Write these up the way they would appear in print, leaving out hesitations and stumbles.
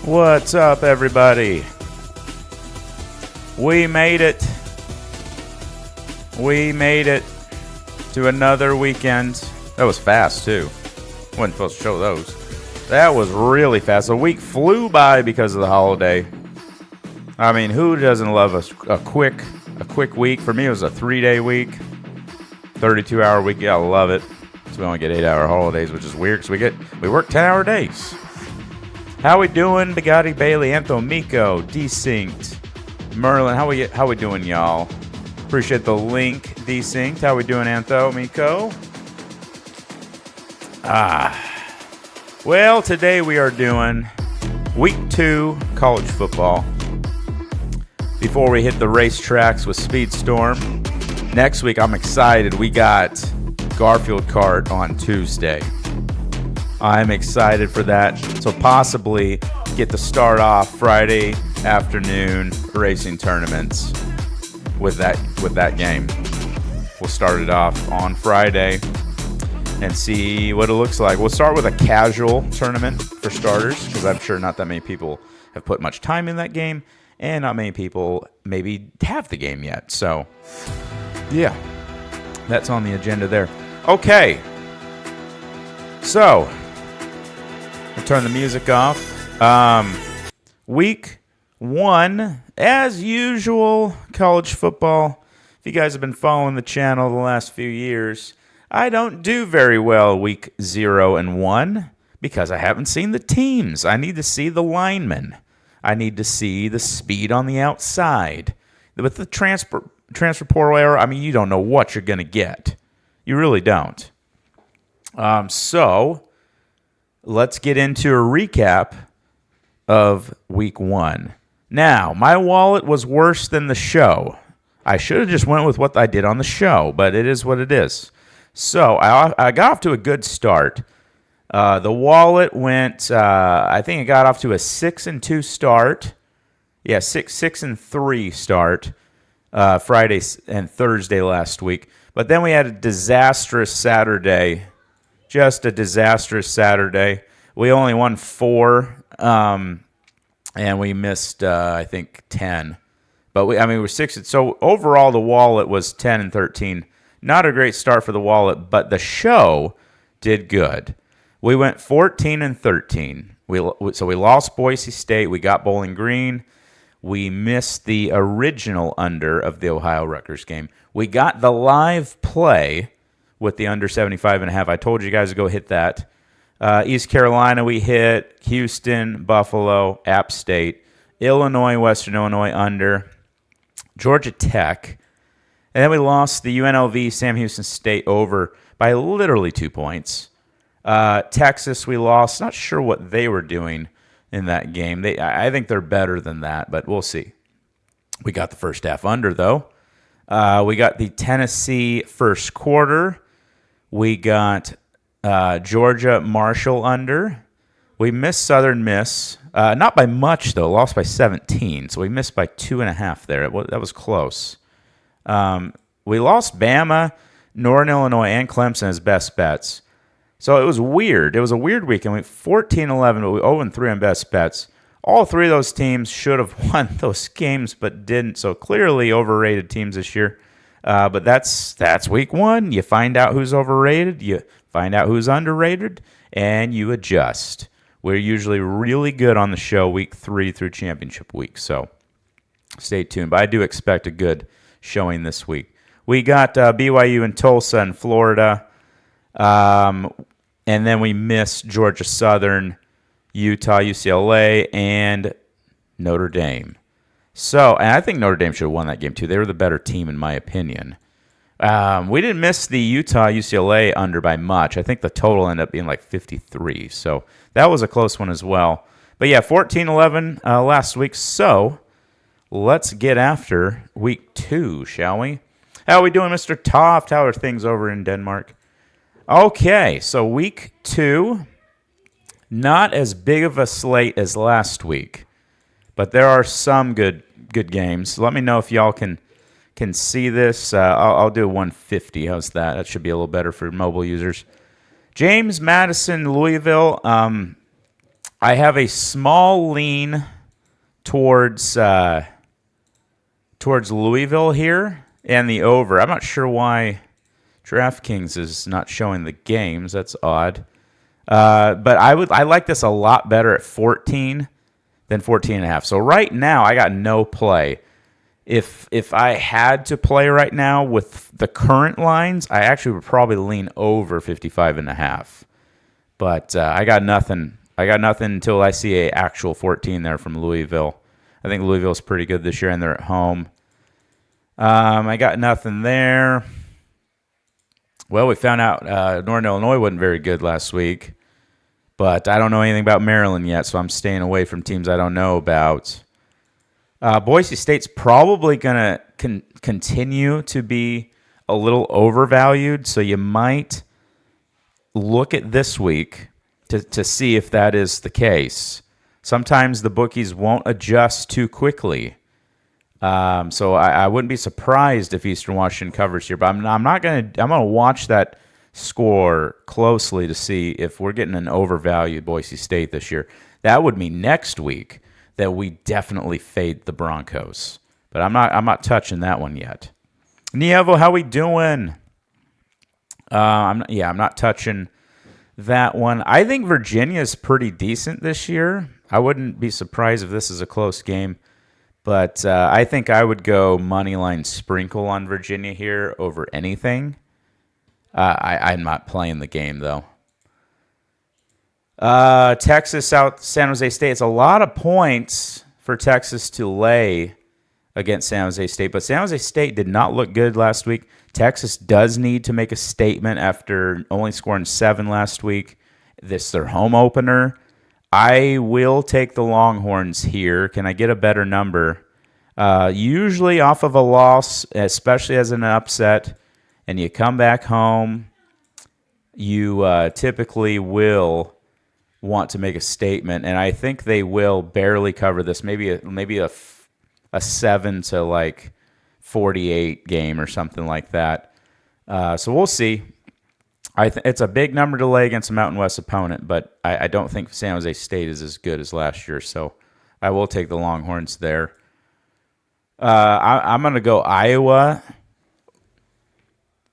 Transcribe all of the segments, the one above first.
What's up, everybody? We made it. We made it to another weekend. That was fast, too. Wasn't supposed to show those. That was really fast. The week flew by because of the holiday. I mean, who doesn't love a quick week? For me, it was a 3-day week, 32-hour week. Yeah, I love it. So we only get 8-hour holidays, which is weird because we work 10-hour days. How we doing? Bugatti, Bailey, Antho, Miko, Desynced, Merlin. How we doing, y'all? Appreciate the link, Desynced. How we doing, Antho, Miko? Well, today we are doing week 2 college football. Before we hit the racetracks with Speedstorm. Next week, I'm excited. We got Garfield Kart on Tuesday. I'm excited for that. So possibly get to start off Friday afternoon racing tournaments with that game. We'll start it off on Friday and see what it looks like. We'll start with a casual tournament for starters because I'm sure not that many people have put much time in that game and not many people maybe have the game yet. So, yeah, that's on the agenda there. Okay, so I'll turn the music off. Week 1, as usual, college football. If you guys have been following the channel the last few years, I don't do very well week 0 and 1 because I haven't seen the teams. I need to see the linemen. I need to see the speed on the outside. With the transfer portal era, I mean, you don't know what you're going to get. You really don't. So let's get into a recap of week 1. Now, my wallet was worse than the show. I should have just went with what I did on the show, but it is what it is. So I got off to a good start. The wallet went, I think it got off to a 6-2 start. Yeah, 6-3 start Friday and Thursday last week. But then we had a disastrous Saturday. Just a disastrous Saturday. We only won 4, and we missed, I think, 10. But we're 6. So overall, the wallet was 10-13. Not a great start for the wallet, but the show did good. We went 14-13. So we lost Boise State. We got Bowling Green. We missed the original under of the Ohio-Rutgers game. We got the live play with the under 75.5. I told you guys to go hit that. East Carolina we hit. Houston, Buffalo, App State. Illinois, Western Illinois under. Georgia Tech. And then we lost the UNLV, Sam Houston State over by literally 2 points. Texas we lost. Not sure what they were doing in that game. I think they're better than that, but we'll see. We got the first half under, though. We got the Tennessee first quarter. We got Georgia Marshall under. We missed Southern Miss. Not by much, though. Lost by 17, so we missed by 2.5 there. That was close. We lost Bama, Northern Illinois, and Clemson as best bets. So it was weird. It was a weird weekend. We 14-11, but we 0-3 on best bets. All 3 of those teams should have won those games, but didn't. So clearly overrated teams this year. But that's week 1. You find out who's overrated. You find out who's underrated, and you adjust. We're usually really good on the show week 3 through championship week. So stay tuned. But I do expect a good showing this week. We got BYU and Tulsa in Florida. And then we missed Georgia Southern, Utah, UCLA, and Notre Dame. So, and I think Notre Dame should have won that game too. They were the better team in my opinion. We didn't miss the Utah, UCLA under by much. I think the total ended up being like 53. So that was a close one as well. But yeah, 14-11 last week. So let's get after week 2, shall we? How are we doing, Mr. Toft? How are things over in Denmark? Okay, so week 2, not as big of a slate as last week, but there are some good games. Let me know if y'all can see this. I'll do 150. How's that? That should be a little better for mobile users. James Madison, Louisville. I have a small lean towards Louisville here and the over. I'm not sure why DraftKings is not showing the games. That's odd. But I like this a lot better at 14 than 14.5. So right now I got no play. If I had to play right now with the current lines, I actually would probably lean over 55.5. But I got nothing. I got nothing until I see a actual 14 there from Louisville. I think Louisville's pretty good this year, and they're at home. I got nothing there. Well, we found out Northern Illinois wasn't very good last week, but I don't know anything about Maryland yet, so I'm staying away from teams I don't know about. Boise State's probably going to continue to be a little overvalued, so you might look at this week to see if that is the case. Sometimes the bookies won't adjust too quickly. So I wouldn't be surprised if Eastern Washington covers here, but I'm going to watch that score closely to see if we're getting an overvalued Boise State this year. That would mean next week that we definitely fade the Broncos. But I'm not touching that one yet. Nievo, how we doing? I'm not touching that one. I think Virginia is pretty decent this year. I wouldn't be surprised if this is a close game. But I think I would go moneyline sprinkle on Virginia here over anything. I'm not playing the game, though. Texas, San Jose State. It's a lot of points for Texas to lay against San Jose State. But San Jose State did not look good last week. Texas does need to make a statement after only scoring 7 last week. This is their home opener. I will take the Longhorns here. Can I get a better number? Usually off of a loss, especially as an upset, and you come back home, you typically will want to make a statement, and I think they will barely cover this. Maybe a 7 to like 48 game or something like that. So we'll see. It's a big number to lay against a Mountain West opponent, but I don't think San Jose State is as good as last year, so I will take the Longhorns there. I'm going to go Iowa,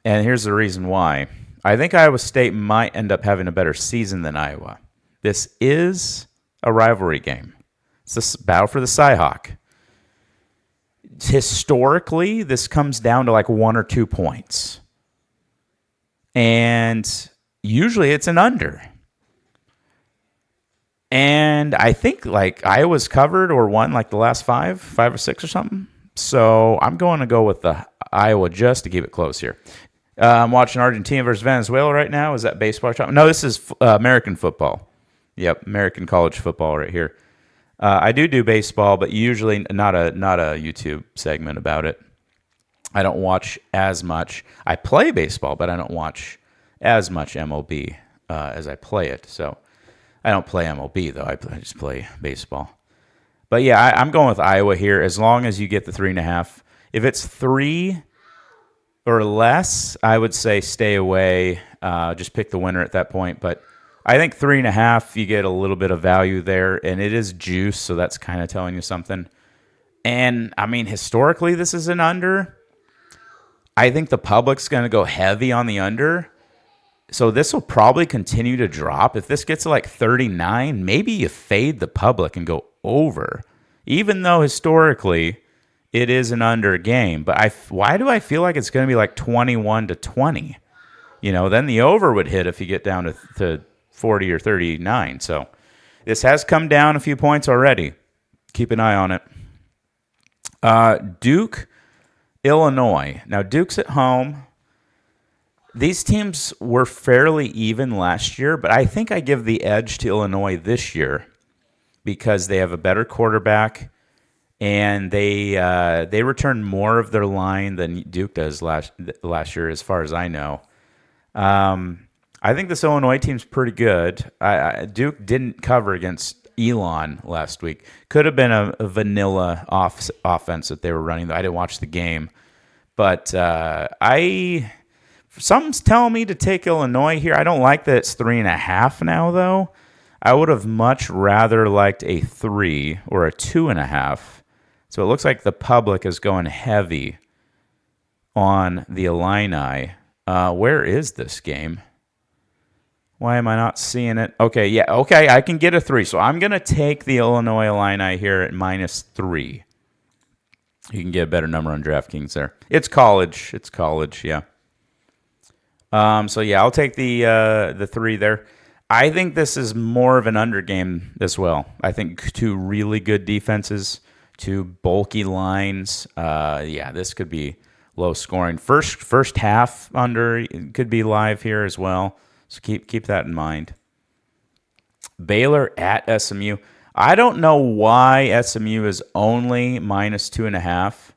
and here's the reason why. I think Iowa State might end up having a better season than Iowa. This is a rivalry game. It's a battle for the Cyhawk. Historically, this comes down to like 1 or 2 points. And usually it's an under. And I think like Iowa's covered or won like the last 5 or 6 or something. So I'm going to go with the Iowa just to keep it close here. I'm watching Argentina versus Venezuela right now. Is that baseball? No, this is American football. Yep, American college football right here. I do baseball, but usually not a YouTube segment about it. I don't watch as much. I play baseball, but I don't watch as much MLB as I play it. So I don't play MLB, though. I just play baseball. But, yeah, I'm going with Iowa here as long as you get the 3.5. If it's 3 or less, I would say stay away. Just pick the winner at that point. But I think 3.5, you get a little bit of value there. And it is juice, so that's kind of telling you something. And, I mean, historically, this is an under. I think the public's going to go heavy on the under. So this will probably continue to drop. If this gets to like 39, maybe you fade the public and go over. Even though historically it is an under game. But why do I feel like it's going to be like 21-20? Then the over would hit if you get down to 40 or 39. So this has come down a few points already. Keep an eye on it. Duke, Illinois. Now, Duke's at home. These teams were fairly even last year, but I think I give the edge to Illinois this year because they have a better quarterback and they return more of their line than Duke does last year, as far as I know. I think this Illinois team's pretty good. Duke didn't cover against Elon last week. Could have been a vanilla offense that they were running. I didn't watch the game, but something's telling me to take Illinois here. I don't like that it's 3.5 now, though. I would have much rather liked a 3 or a 2.5. So it looks like the public is going heavy on the Illini. Where is this game? Why am I not seeing it? Okay, I can get a 3. So I'm going to take the Illinois Illini here at -3. You can get a better number on DraftKings there. It's college, yeah. I'll take the 3 there. I think this is more of an under game as well. I think two really good defenses, two bulky lines. This could be low scoring. First half under could be live here as well. So keep that in mind. Baylor at SMU. I don't know why SMU is only -2.5.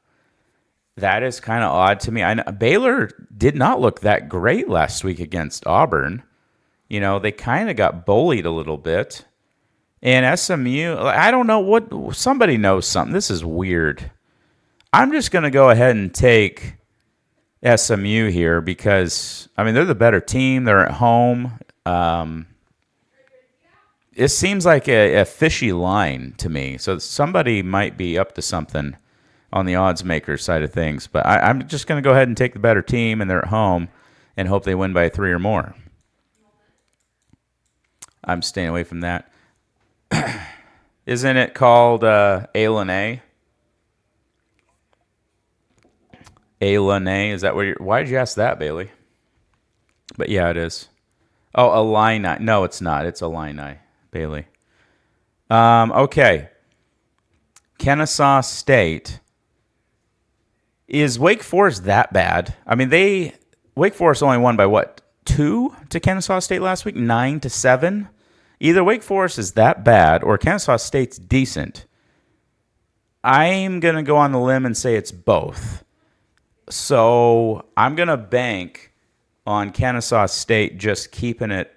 That is kind of odd to me. Baylor did not look that great last week against Auburn. You know, they kind of got bullied a little bit. And SMU, I don't know what, somebody knows something. This is weird. I'm just going to go ahead and take SMU here because, they're the better team. They're at home. It seems like a fishy line to me. So somebody might be up to something on the odds maker side of things. But I'm just going to go ahead and take the better team, and they're at home, and hope they win by 3 or more. I'm staying away from that. Isn't it called A-Lane? A-Lane, is that where why did you ask that, Bailey? But yeah, it is. Oh, Illini. No, it's not. It's Illini, Bailey. Okay. Kennesaw State. Is Wake Forest that bad? Wake Forest only won by what? 2 to Kennesaw State last week? 9-7? Either Wake Forest is that bad or Kennesaw State's decent. I'm going to go on the limb and say it's both. So I'm going to bank on Kennesaw State just keeping it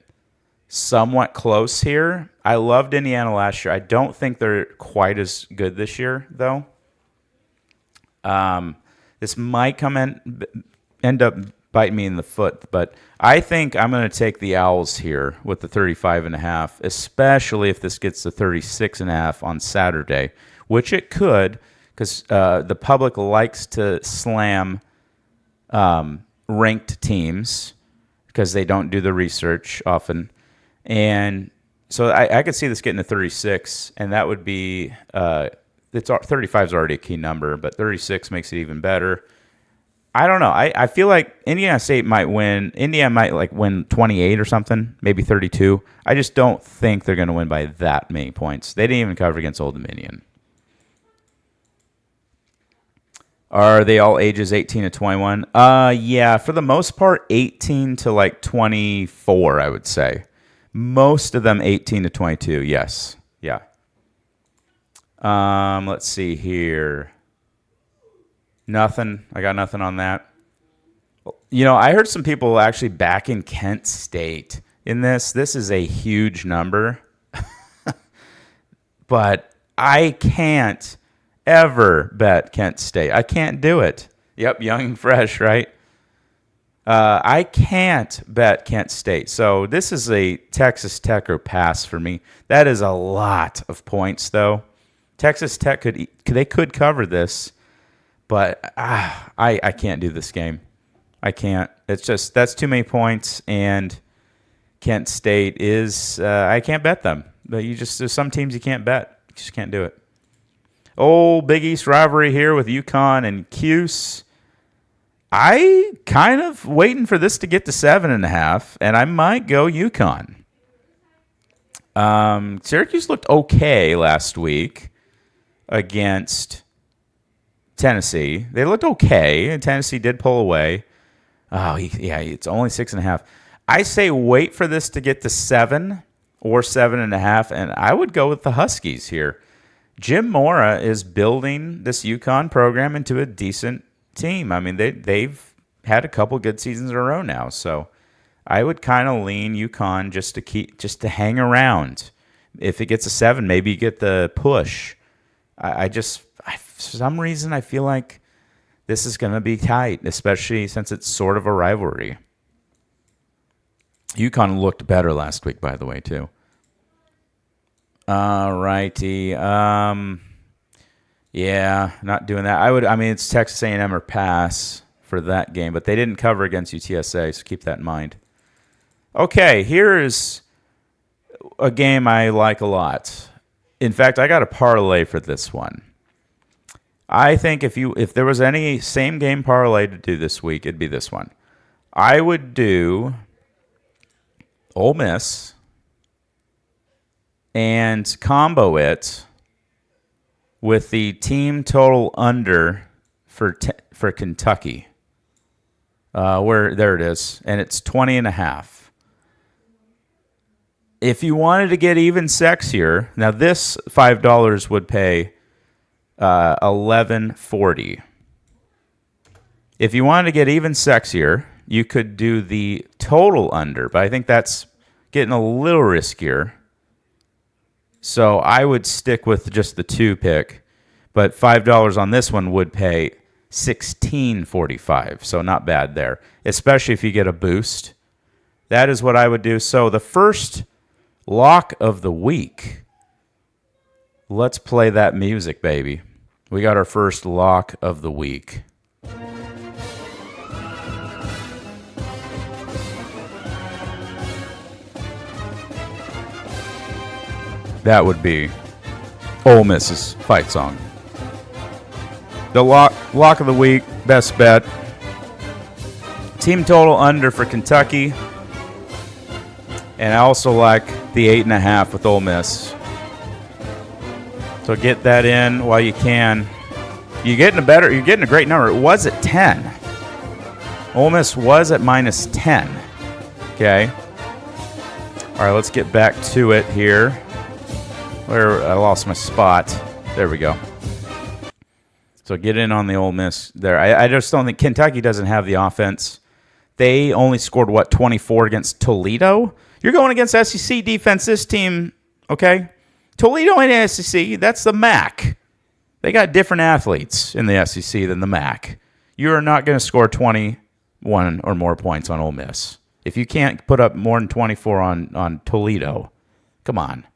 somewhat close here. I loved Indiana last year. I don't think they're quite as good this year, though. This might end up biting me in the foot, but I think I'm going to take the Owls here with the 35.5, especially if this gets to 36.5 on Saturday, which it could, because the public likes to slam ranked teams because they don't do the research often. And so I could see this getting to 36, and that would be 35 is already a key number, but 36 makes it even better. I don't know. I feel like Indiana State might win. Indiana might win 28 or something, maybe 32. I just don't think they're going to win by that many points. They didn't even cover against Old Dominion. Are they all ages 18 to 21? Yeah, for the most part, 18 to 24, I would say. Most of them 18 to 22, yes. Yeah. Let's see here. Nothing. I got nothing on that. I heard some people actually backing Kent State in this. This is a huge number. But I can't ever bet Kent State. I can't do it. Yep, young and fresh, right? I can't bet Kent State. So this is a Texas Tech or pass for me. That is a lot of points, though. Texas Tech could cover this, but I can't do this game. I can't. It's just that's too many points, and Kent State is I can't bet them. But there's some teams you can't bet. You just can't do it. Old Big East rivalry here with UConn and Cuse. I kind of waiting for this to get to 7.5, and I might go UConn. Syracuse looked okay last week against Tennessee. They looked okay, and Tennessee did pull away. It's only 6.5. I say wait for this to get to 7 or 7.5, and I would go with the Huskies here. Jim Mora is building this UConn program into a decent team. They've had a couple good seasons in a row now, so I would kind of lean UConn just to hang around. If it gets a 7, maybe you get the push. For some reason, I feel like this is going to be tight, especially since it's sort of a rivalry. UConn looked better last week, by the way, too. All righty. Yeah, not doing that. I mean, it's Texas A&M or pass for that game, but they didn't cover against UTSA, so keep that in mind. Okay, here's a game I like a lot. In fact, I got a parlay for this one. I think if there was any same game parlay to do this week, it'd be this one. I would do Ole Miss and combo it with the team total under for Kentucky. There it is, and it's 20.5. If you wanted to get even sexier, now this $5 would pay $11.40. If you wanted to get even sexier, you could do the total under, but I think that's getting a little riskier. So I would stick with just the 2 pick, but $5 on this one would pay $16.45. So not bad there, especially if you get a boost. That is what I would do. So the first lock of the week. Let's play that music, baby. We got our first lock of the week. That would be Ole Miss's fight song. The lock of the week, best bet. Team total under for Kentucky. And I also like the 8.5 with Ole Miss. So get that in while you can. You're getting a great number. It was at 10. Ole Miss was at -10. Okay. All right, let's get back to it here. Where I lost my spot. There we go. So get in on the Ole Miss there. I just don't think Kentucky doesn't have the offense. They only scored, 24 against Toledo? You're going against SEC defense, this team, okay? Toledo and SEC, that's the MAC. They got different athletes in the SEC than the MAC. You are not going to score 21 or more points on Ole Miss. If you can't put up more than 24 on Toledo, come on.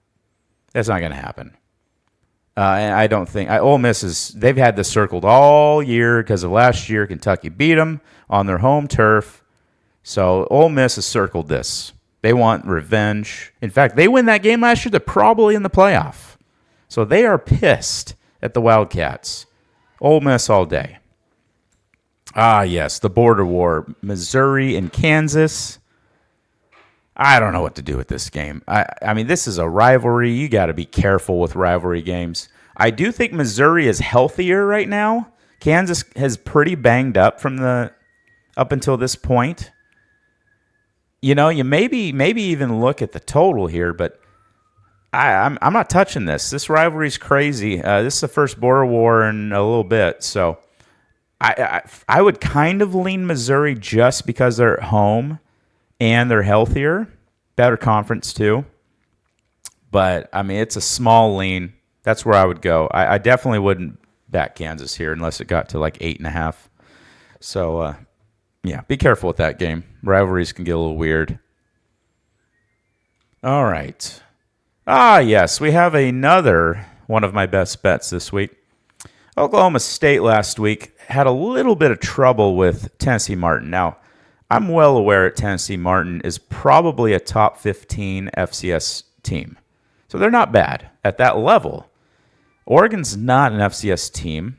That's not going to happen. And I don't think Ole Miss they've had this circled all year because of last year. Kentucky beat them on their home turf. So Ole Miss has circled this. They want revenge. In fact, they win that game last year, they're probably in the playoff. So they are pissed at the Wildcats. Ole Miss all day. Ah, yes, the border war. Missouri and Kansas. I don't know what to do with this game. I mean, this is a rivalry. You got to be careful with rivalry games. I do think Missouri is healthier right now. Kansas has pretty banged up up until this point. You know, you maybe even look at the total here, but I'm not touching this. This rivalry's crazy. This is the first border war in a little bit, so I would kind of lean Missouri just because they're at home. And they're healthier, better conference too. But, I mean, it's a small lean. That's where I would go. I definitely wouldn't back Kansas here unless it got to like 8.5. So, yeah, be careful with that game. Rivalries can get a little weird. All right. Ah, yes, we have another one of my best bets this week. Oklahoma State last week had a little bit of trouble with Tennessee Martin. Now, I'm well aware that Tennessee Martin is probably a top 15 FCS team. So they're not bad at that level. Oregon's not an FCS team.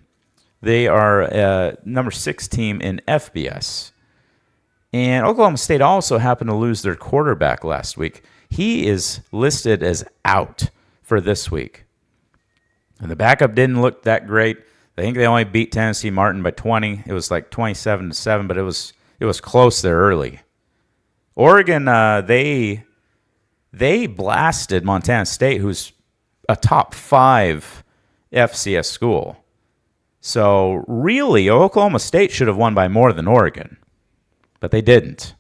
They are a number 6 team in FBS. And Oklahoma State also happened to lose their quarterback last week. He is listed as out for this week. And the backup didn't look that great. I think they only beat Tennessee Martin by 20. It was like 27-7, but it was close there early. Oregon, they blasted Montana State, who's a top 5 FCS school. So really, Oklahoma State should have won by more than Oregon, but they didn't.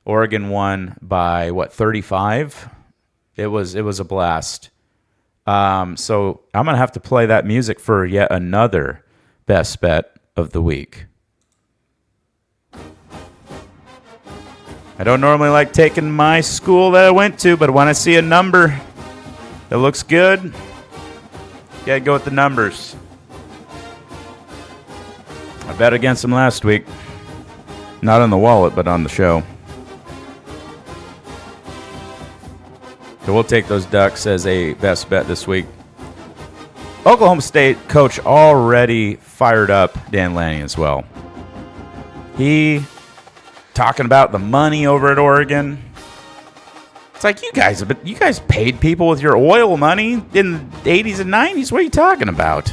Oregon won by 35? It was a blast. So I'm gonna have to play that music for yet another best bet of the week. I don't normally like taking my school that I went to, but when I see a number It looks good. Gotta go with the numbers. I bet against them last week. Not on the wallet, but on the show. So we'll take those Ducks as a best bet this week. Oklahoma State coach already fired up Dan Lanning as well. He talking about the money over at Oregon. It's like you guys paid people with your oil money in the 80s and 90s. What are you talking about?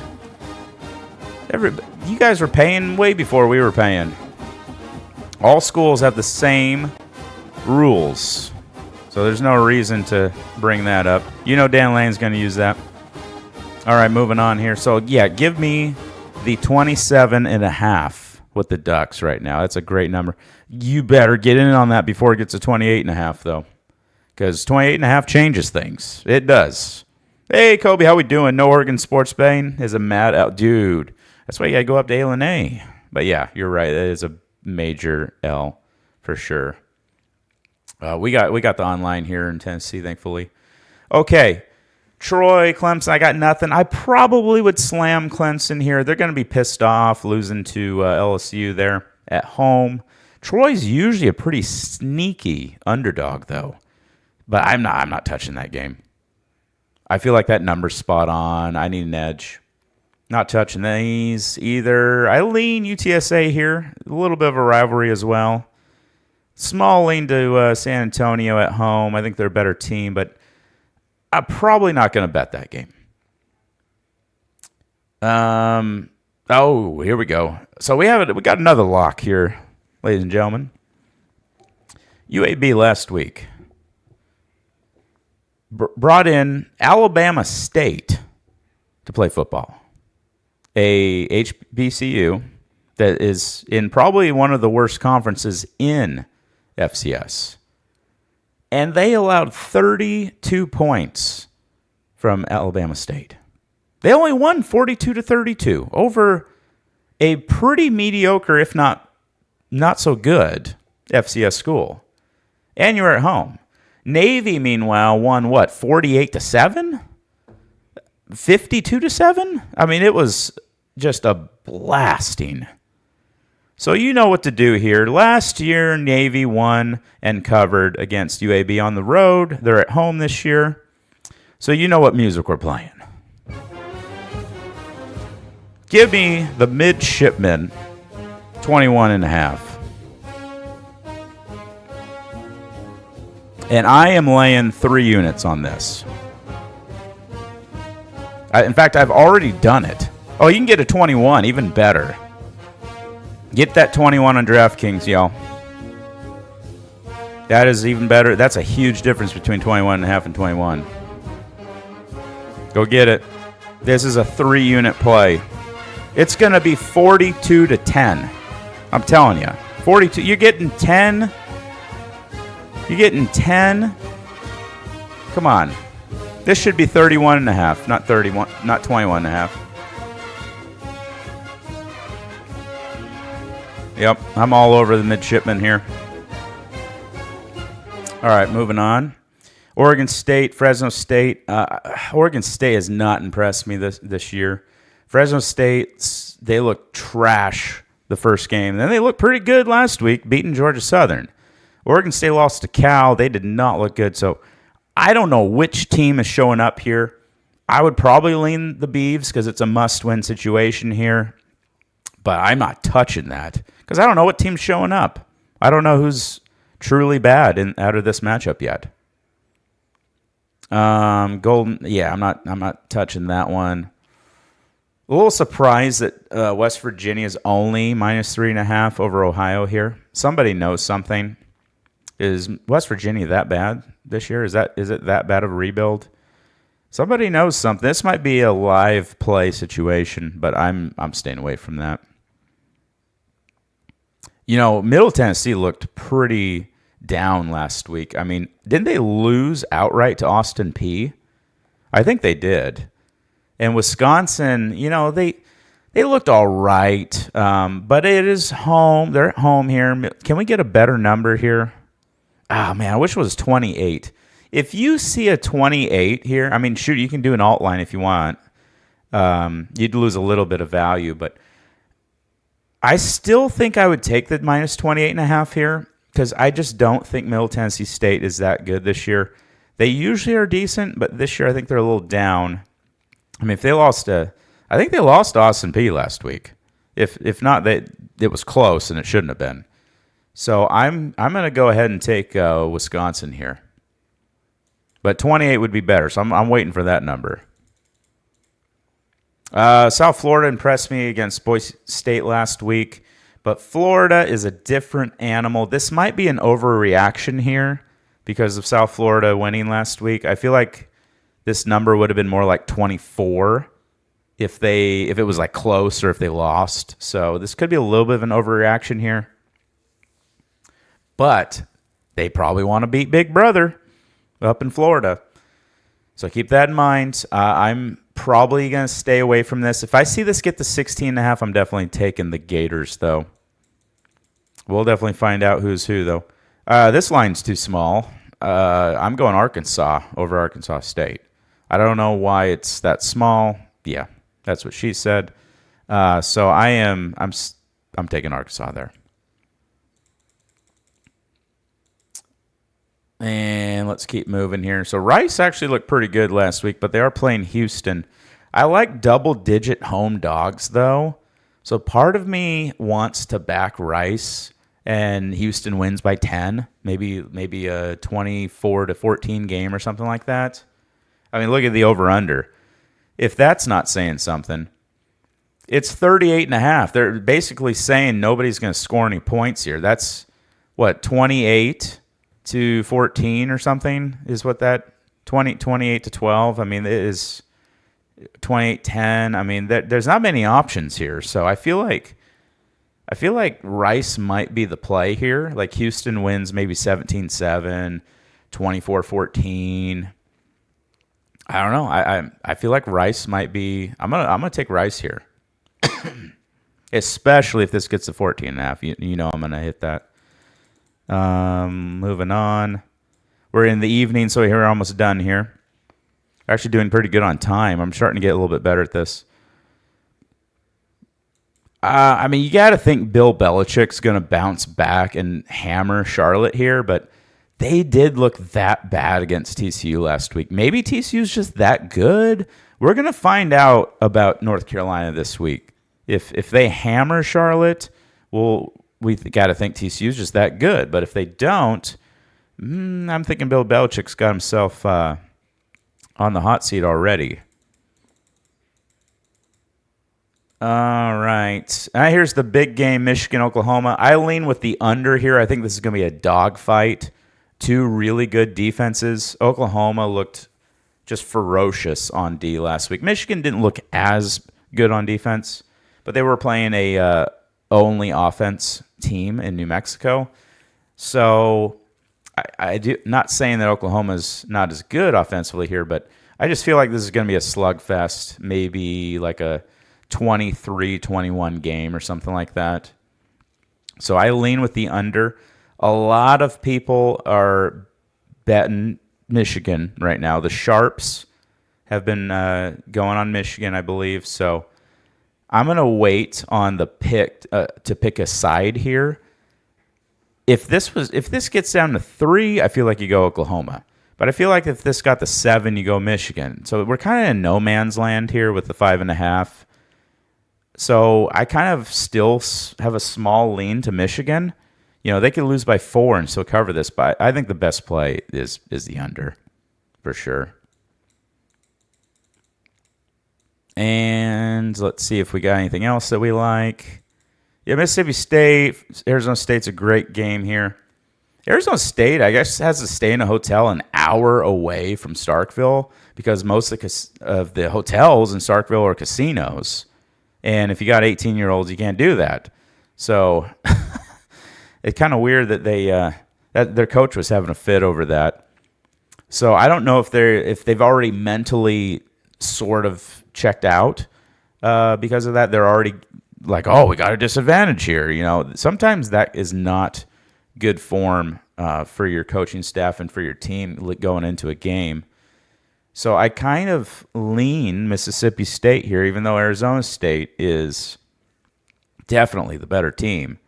You guys were paying way before we were paying. All schools have the same rules. So there's no reason to bring that up. You know Dan Lane's going to use that. All right, moving on here. So, yeah, give me the 27.5 with the Ducks right now. That's a great number. You better get in on that before it gets to 28.5, though. Because 28.5 changes things. It does. Hey, Kobe, how we doing? No Oregon sports betting is a mad out. Dude, that's why you got to go up to A&A. But, yeah, you're right. It is a major L for sure. We got the online here in Tennessee, thankfully. Okay, Troy, Clemson, I got nothing. I probably would slam Clemson here. They're going to be pissed off losing to LSU there at home. Troy's usually a pretty sneaky underdog, though. But I'm not touching that game. I feel like that number's spot on. I need an edge. Not touching these either. I lean UTSA here. A little bit of a rivalry as well. Small lean to San Antonio at home. I think they're a better team, but I'm probably not going to bet that game. Here we go. So we got another lock here, ladies and gentlemen. UAB last week brought in Alabama State to play football. A HBCU that is in probably one of the worst conferences in FCS. And they allowed 32 points from Alabama State. They only won 42-32 over a pretty mediocre, if not so good, FCS school. And you're at home. Navy, meanwhile, won 48-7? 52-7? I mean, it was just a blasting. So you know what to do here. Last year, Navy won and covered against UAB on the road. They're at home this year. So you know what music we're playing. Give me the midshipmen, 21.5. And I am laying 3 units on this. In fact, I've already done it. Oh, you can get a 21, even better. Get that 21 on DraftKings, y'all. That is even better. That's a huge difference between 21.5 and 21. Go get it. This is a 3-unit play. It's going to be 42-10. I'm telling you. 42. You're getting 10. You're getting 10. Come on. This should be 31.5, not 31, not 21.5. Yep, I'm all over the midshipmen here. All right, moving on. Oregon State, Fresno State. Oregon State has not impressed me this year. Fresno State, they look trash the first game. Then they looked pretty good last week, beating Georgia Southern. Oregon State lost to Cal. They did not look good. So I don't know which team is showing up here. I would probably lean the Beavs because it's a must-win situation here. But I'm not touching that because I don't know what team's showing up. I don't know who's truly bad out of this matchup yet. Golden, yeah, I'm not touching that one. A little surprised that West Virginia is only -3.5 over Ohio here. Somebody knows something. Is West Virginia that bad this year? Is it that bad of a rebuild? Somebody knows something. This might be a live play situation, but I'm staying away from that. You know, Middle Tennessee looked pretty down last week. I mean, didn't they lose outright to Austin Peay? I think they did. And Wisconsin, you know, they looked all right, but it is home. They're at home here. Can we get a better number here? Oh, man, I wish it was 28. If you see a 28 here, I mean, shoot, you can do an alt line if you want. You'd lose a little bit of value, but I still think I would take the minus 28.5 here because I just don't think Middle Tennessee State is that good this year. They usually are decent, but this year I think they're a little down. I mean, if they lost I think they lost to Austin Peay last week. If not, it was close and it shouldn't have been. So I'm going to go ahead and take Wisconsin here. But 28 would be better, so I'm waiting for that number. South Florida impressed me against Boise State last week, but Florida is a different animal. This might be an overreaction here because of South Florida winning last week. I feel like this number would have been more like 24 if it was like close or if they lost. So this could be a little bit of an overreaction here. But they probably want to beat Big Brother up in Florida. So keep that in mind. I'm probably going to stay away from this. If I see this get to 16.5, I'm definitely taking the Gators, though. We'll definitely find out who's who, though. This line's too small. I'm going Arkansas over Arkansas State. I don't know why it's that small. Yeah, that's what she said. So I'm taking Arkansas there. And let's keep moving here. So Rice actually looked pretty good last week, but they are playing Houston. I like double-digit home dogs, though. So part of me wants to back Rice, and Houston wins by 10, maybe a 24-14 game or something like that. I mean, look at the over-under. If that's not saying something, it's 38.5. They're basically saying nobody's going to score any points here. That's, 28 to 14 or something is what that 28 to 12. I mean, it is 28-10. I mean, there's not many options here. So I feel like Rice might be the play here. Like Houston wins maybe 17-7, 24-14. I don't know. I feel like Rice might be. I'm gonna take Rice here, especially if this gets to 14.5. You know I'm gonna hit that. Moving on. We're in the evening, so we're almost done here. Actually doing pretty good on time. I'm starting to get a little bit better at this. I mean, you got to think Bill Belichick's going to bounce back and hammer Charlotte here, but they did look that bad against TCU last week. Maybe TCU's just that good. We're going to find out about North Carolina this week. If they hammer Charlotte, we got to think TCU's just that good. But if they don't, I'm thinking Bill Belichick's got himself on the hot seat already. All right. Here's the big game, Michigan-Oklahoma. I lean with the under here. I think this is going to be a dogfight. Two really good defenses. Oklahoma looked just ferocious on D last week. Michigan didn't look as good on defense, but they were playing a only offense team in New Mexico. So I do not saying that Oklahoma's not as good offensively here, but I just feel like this is going to be a slugfest, maybe like a 23-21 game or something like that. So I lean with the under. A lot of people are betting Michigan right now. The Sharps have been going on Michigan, I believe. So I'm going to wait on the pick to pick a side here. If this gets down to 3, I feel like you go Oklahoma. But I feel like if this got to 7, you go Michigan. So we're kind of in no man's land here with the 5.5. So I kind of still have a small lean to Michigan. You know, they could lose by 4 and still cover this, but I think the best play is the under for sure. And let's see if we got anything else that we like. Yeah, Mississippi State, Arizona State's a great game here. Arizona State, I guess, has to stay in a hotel an hour away from Starkville because most of the hotels in Starkville are casinos. And if you got 18-year-olds, you can't do that. So it's kind of weird that that their coach was having a fit over that. So I don't know if they've already mentally sort of checked out because of that. They're already like, oh, we got a disadvantage here. You know, sometimes that is not good form for your coaching staff and for your team going into a game. So I kind of lean Mississippi State here, even though Arizona State is definitely the better team.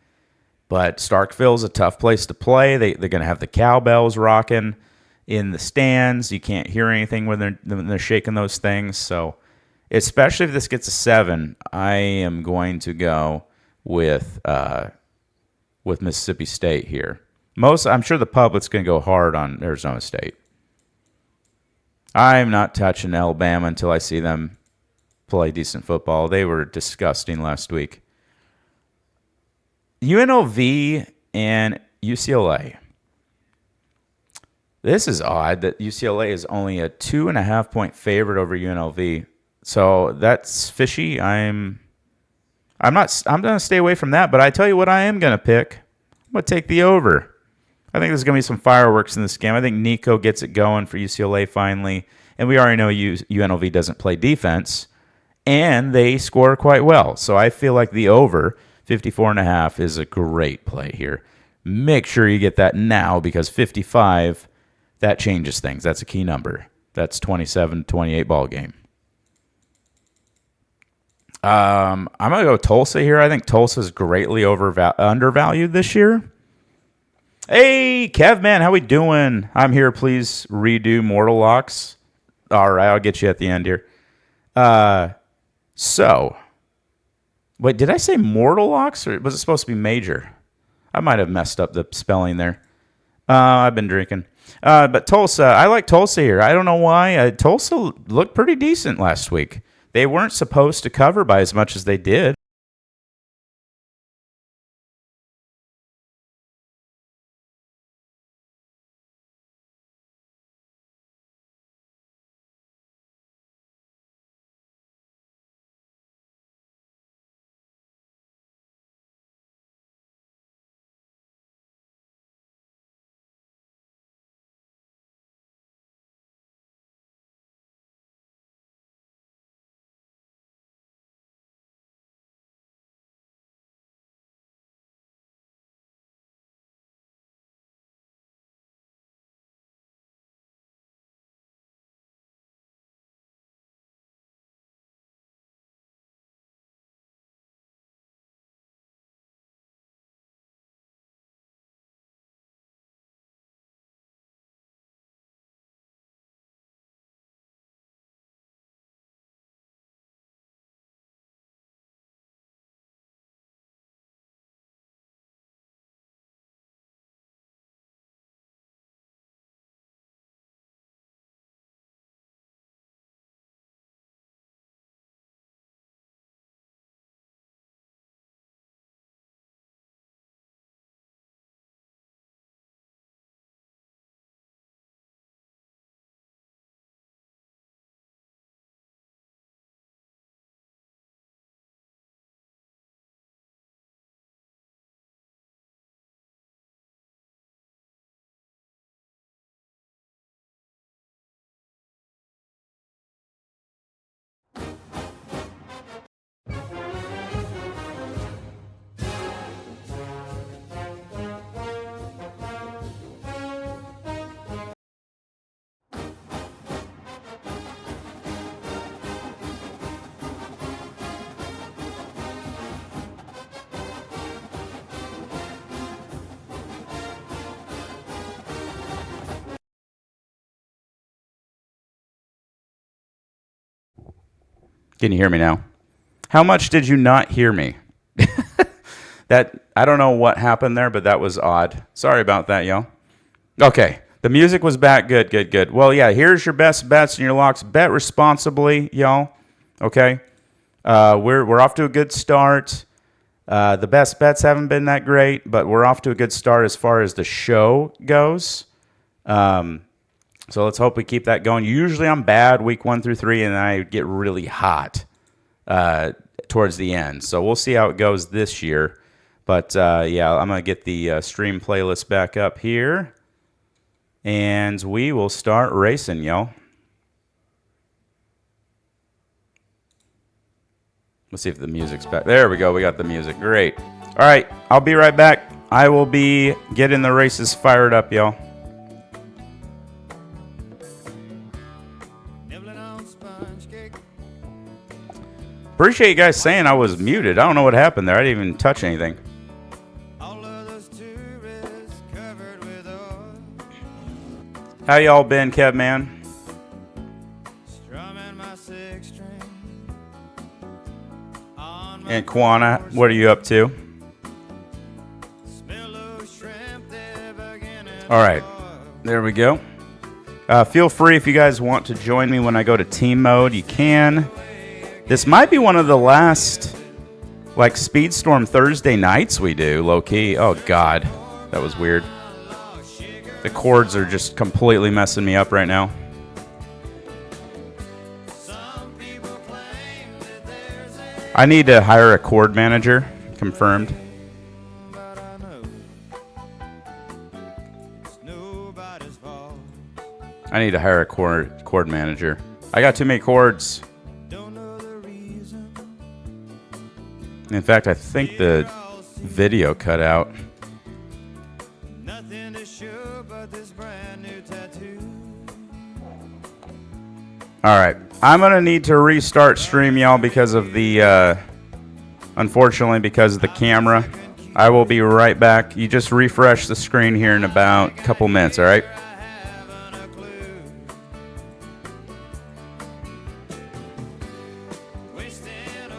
But Starkville's a tough place to play. They're going to have the cowbells rocking in the stands. You can't hear anything when they're shaking those things. So especially if this gets a 7, I am going to go with Mississippi State here. I'm sure the public's going to go hard on Arizona State. I'm not touching Alabama until I see them play decent football. They were disgusting last week. UNLV and UCLA. This is odd that UCLA is only a 2.5-point favorite over UNLV. So that's fishy. I'm going to stay away from that, but I tell you what I am going to pick. I'm going to take the over. I think there's going to be some fireworks in this game. I think Nico gets it going for UCLA finally. And we already know UNLV doesn't play defense. And they score quite well. So I feel like the over, 54.5, is a great play here. Make sure you get that now because 55, that changes things. That's a key number. That's 27-28 ball game. I'm going to go Tulsa here. I think Tulsa is greatly undervalued this year. Hey, Kev, man, how we doing? I'm here. Please redo Mortal Locks. All right, I'll get you at the end here. So, wait, did I say Mortal Locks or was it supposed to be Major? I might have messed up the spelling there. I've been drinking. But Tulsa, I like Tulsa here. I don't know why. Tulsa looked pretty decent last week. They weren't supposed to cover by as much as they did. Can you hear me now? How much did you not hear me? I don't know what happened there, but that was odd. Sorry about that, y'all. Okay, the music was back. Good. Well, yeah, here's your best bets and your locks. Bet responsibly, y'all. Okay, we're off to a good start. The best bets haven't been that great, but we're off to a good start as far as the show goes. So let's hope we keep that going. Usually I'm bad week 1 through 3, and I get really hot towards the end. So we'll see how it goes this year. But, yeah, I'm going to get the stream playlist back up here. And we will start racing, y'all. Let's see if the music's back. There we go. We got the music. Great. All right. I'll be right back. I will be getting the races fired up, y'all. Appreciate you guys saying I was muted. I don't know what happened there. I didn't even touch anything. How y'all been, Kev, man? And Kwana, what are you up to? All right, there we go. Feel free if you guys want to join me when I go to team mode, you can. This might be one of the last, like, Speedstorm Thursday nights we do, low-key. Oh, God, that was weird. The chords are just completely messing me up right now. I need to hire a chord manager. Confirmed. I need to hire a chord manager. I got too many chords. In fact, I think the video cut out. All right, I'm gonna need to restart stream, y'all, because of the unfortunately because of the camera. I will be right back. You just refresh the screen here in about a couple minutes. All right.